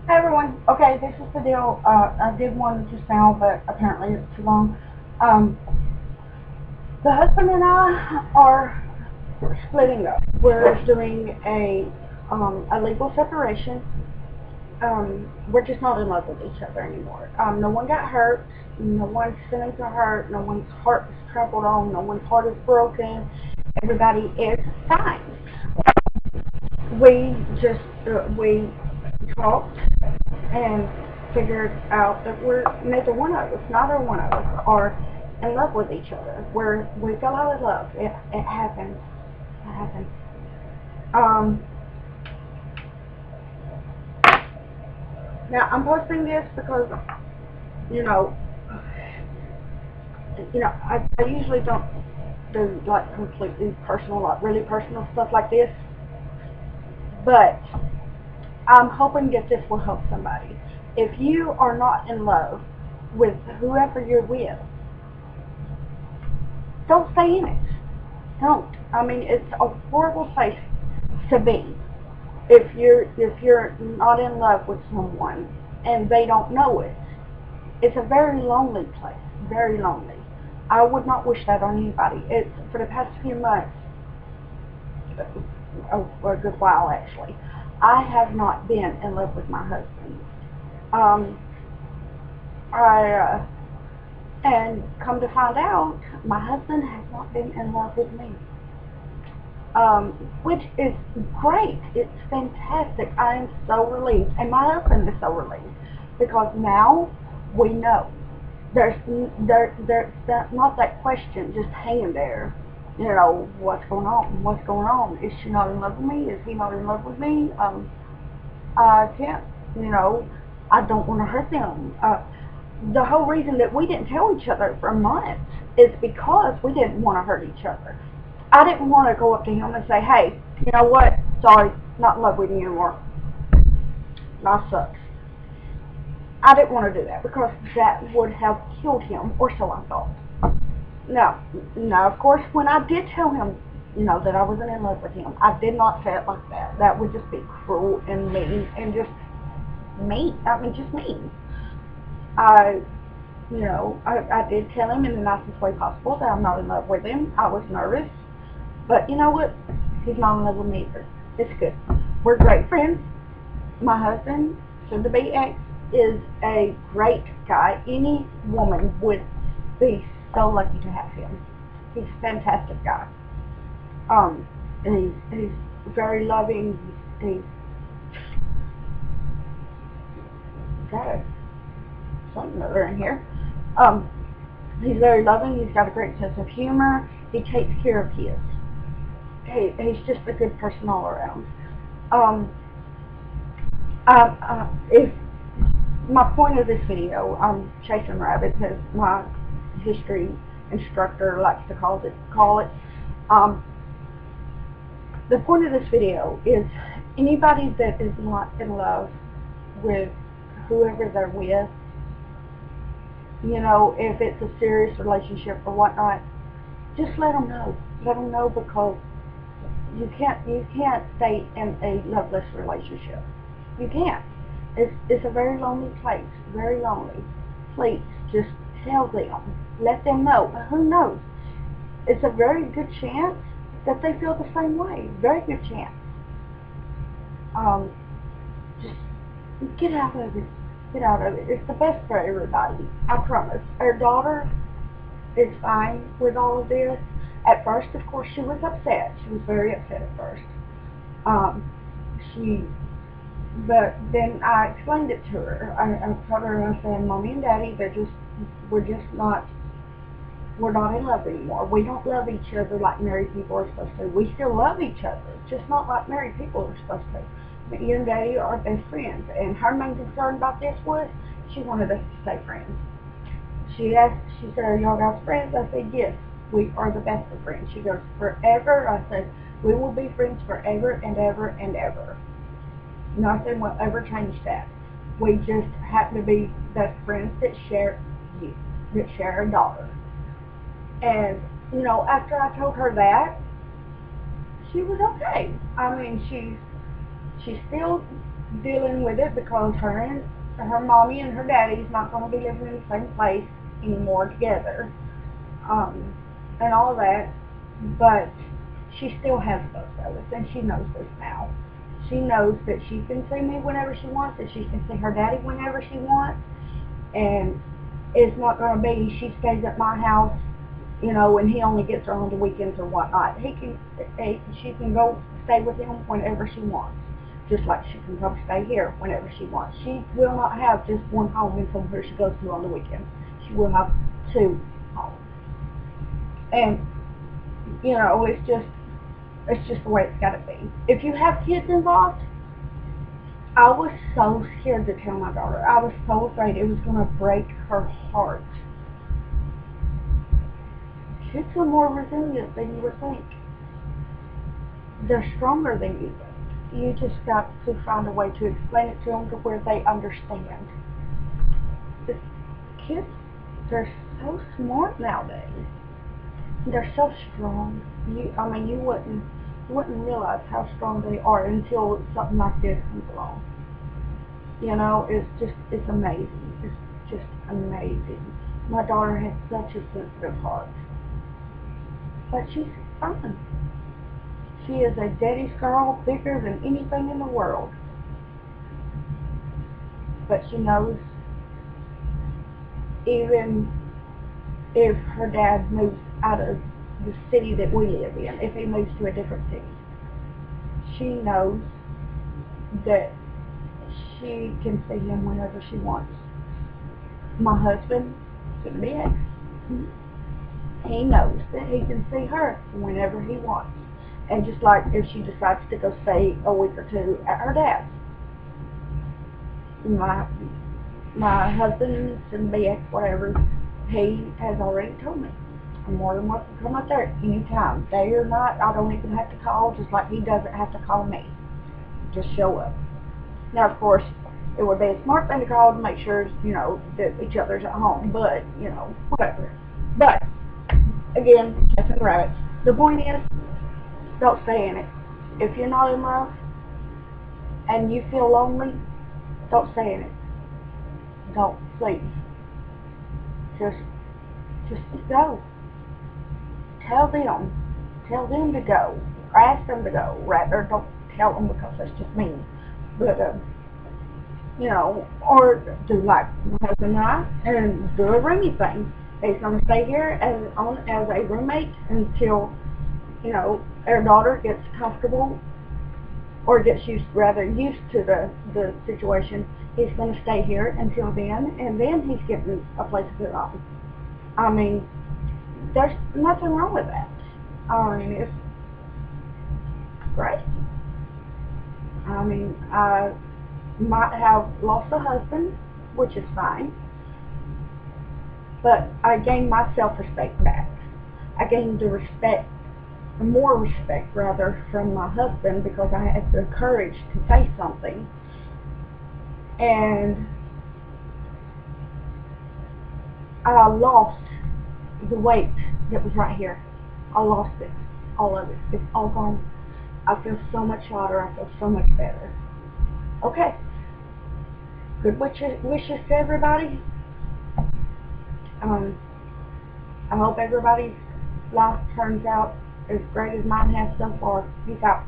Hi everyone. Okay, this is the deal. I did one just now, but apparently it's too long. Um, the husband and I are splitting up. We're doing a legal separation. We're just not in love with each other anymore. No one got hurt. No one's feelings are hurt. No one's heart is trampled on. No one's heart is broken. Everybody is fine. We talked and figured out that neither one of us, neither one of us, are in love with each other. We fell out of love. It happens. It happens. Um, Now I'm posting this because you know, I usually don't do like completely personal, like really personal stuff like this, but I'm hoping that this will help somebody. If you are not in love with whoever you're with, don't stay in it. Don't. I mean, it's a horrible place to be if you're not in love with someone and they don't know it. It's a very lonely place. Very lonely. I would not wish that on anybody. It's for the past few months, a good while actually. I have not been in love with my husband. Um, I and come to find out, my husband has not been in love with me. um, which is great. It's fantastic. I am so relieved, and my husband is so relieved because now we know. There's not that question just hanging there. You know, what's going on? What's going on? Is she not in love with me? Is he not in love with me? I can't. You know, I don't want to hurt them. The whole reason that we didn't tell each other for months is because we didn't want to hurt each other. I didn't want to go up to him and say, hey, you know what? Sorry, not in love with you anymore. Life sucks. I didn't want to do that because that would have killed him, or so I thought. No, no, of course, when I did tell him, that I wasn't in love with him, I did not say it like that. That would just be cruel and mean and just mean. I mean, just mean. I, I did tell him in the nicest way possible that I'm not in love with him. I was nervous. But you know what? He's not in love with me either. It's good. We're great friends. My husband, soon to be ex, is a great guy. Any woman would be so lucky to have him. He's a fantastic guy. He's very loving. He's got something other in here. Um, he's very loving. He's got a great sense of humor. He takes care of his. He's just a good person all around. Um, if my point of this video, I'm chasing rabbits, as my history instructor likes to call it. Um, the point of this video is anybody that is not in love with whoever they're with, if it's a serious relationship or whatnot, just let them know. Let them know because you can't stay in a loveless relationship. You can't. It's a very lonely place. Very lonely. Please, just tell them. Let them know. Who knows? It's a very good chance that they feel the same way. Very good chance. Um, just get out of it. Get out of it. It's the best for everybody. I promise. Our daughter is fine with all of this. At first, of course, she was upset. She was very upset at first. Um, she But then I explained it to her. I told her, I said, Mommy and Daddy, we're not in love anymore. We don't love each other like married people are supposed to. We still love each other, just not like married people are supposed to. But you and Daddy are best friends. And her main concern about this was she wanted us to stay friends. She said, are y'all guys friends? I said, yes, we are the best of friends. She goes, forever? I said, we will be friends forever and ever and ever. Nothing will ever change that. We just happen to be best friends that share you, that share a daughter. And, after I told her that, she was okay. I mean, she's still dealing with it because her mommy and her daddy's not going to be living in the same place anymore together, and all that. But she still has photos, and she knows this now. She knows that she can see me whenever she wants, that she can see her daddy whenever she wants, and it's not going to be she stays at my house, and he only gets her on the weekends or whatnot. She can go stay with him whenever she wants, just like she can come stay here whenever she wants. She will not have just one home and somewhere she goes to on the weekends. She will have two homes, and it's just the way it's got to be. If you have kids involved, I was so scared to tell my daughter. I was so afraid it was going to break her heart. Kids are more resilient than you would think. They're stronger than you think. You just got to find a way to explain it to them to where they understand. The kids, they're so smart nowadays. They're so strong. You wouldn't realize how strong they are until something like this comes along. It's amazing. It's just amazing. My daughter has such a sensitive heart. But she's fine. She is a daddy's girl, bigger than anything in the world. But she knows even if her dad moves out of the city that we live in, if he moves to a different city, she knows that she can see him whenever she wants. My husband, soon to be ex, he knows that he can see her whenever he wants. And just like if she decides to go stay a week or two at her dad's, my husband, soon to be ex, whatever, he has already told me I'm more than welcome to come up there anytime, day or night. I don't even have to call, just like he doesn't have to call me. Just show up. Now, of course, it would be a smart thing to call to make sure, that each other's at home, but, whatever. But, again, cats and rabbits. The point is, don't stay in it. If you're not in love and you feel lonely, don't stay in it. Don't, please. Just go. Tell them to go, or ask them to go, rather. Don't tell them because that's just mean. But, or do like my husband and I, and do a roomie thing. He's going to stay here as a roommate until, our daughter gets comfortable, or gets used to the situation. He's going to stay here until then, and then he's getting a place to put on. I mean, there's nothing wrong with that. I mean, it's great. I mean, I might have lost a husband, which is fine, but I gained my self-respect back. I gained more respect rather, from my husband, because I had the courage to say something. And I lost the weight that was right here. I lost it. All of it. It's all gone. I feel so much lighter. I feel so much better. Okay. Good wishes to everybody. I hope everybody's life turns out as great as mine has so far. Peace out.